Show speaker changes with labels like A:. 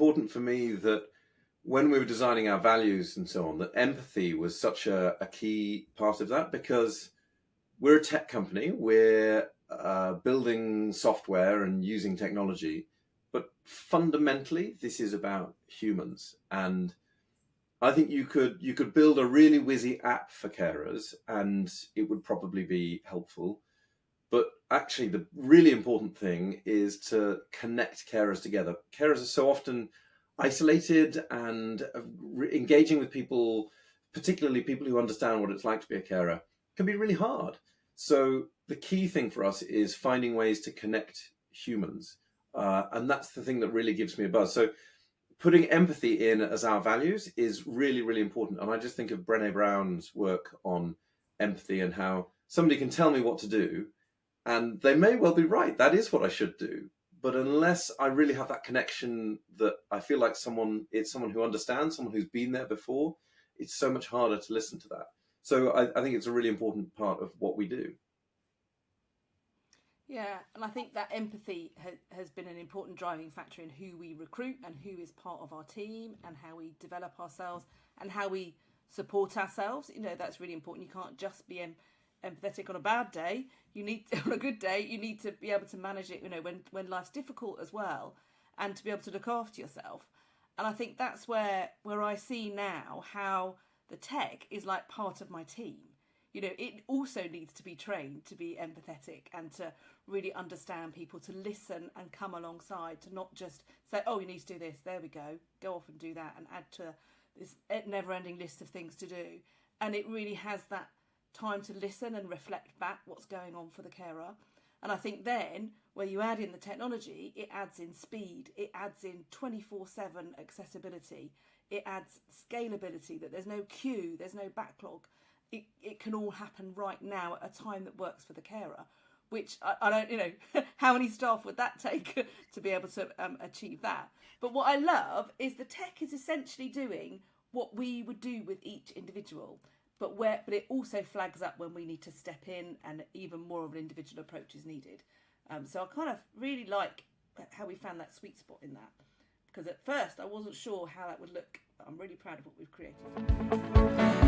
A: important for me that when we were designing our values and so on, that empathy was such a key part of that, because we're a tech company. We're building software and using technology, but fundamentally, this is about humans. And I think you could build a really whizzy app for carers, and it would probably be helpful. But actually, the really important thing is to connect carers together. Carers are so often isolated, and engaging with people, particularly people who understand what it's like to be a carer, can be really hard. So the key thing for us is finding ways to connect humans. And that's the thing that really gives me a buzz. So putting empathy in as our values is really, really important. And I just think of Brené Brown's work on empathy and how somebody can tell me what to do, and they may well be right. That is what I should do. But unless I really have that connection, that I feel like it's someone who understands, someone who's been there before, it's so much harder to listen to that. So I think it's a really important part of what we do.
B: Yeah, and I think that empathy has been an important driving factor in who we recruit and who is part of our team, and how we develop ourselves and how we support ourselves. That's really important. You can't just be empathetic on a bad day. On a good day, you need to be able to manage it, when life's difficult as well, and to be able to look after yourself. And I think that's where I see now how the tech is like part of my team. It also needs to be trained to be empathetic and to really understand people, to listen and come alongside, to not just say, oh, you need to do this, there we go off and do that, and add to this never-ending list of things to do. And it really has that time to listen and reflect back what's going on for the carer. And I think then, where you add in the technology, it adds in speed, it adds in 24/7 accessibility, it adds scalability, that there's no queue, there's no backlog. It can all happen right now at a time that works for the carer, which I don't, how many staff would that take to be able to achieve that? But what I love is the tech is essentially doing what we would do with each individual, but it also flags up when we need to step in, and even more of an individual approach is needed. So I kind of really like how we found that sweet spot in that, because at first I wasn't sure how that would look. I'm really proud of what we've created.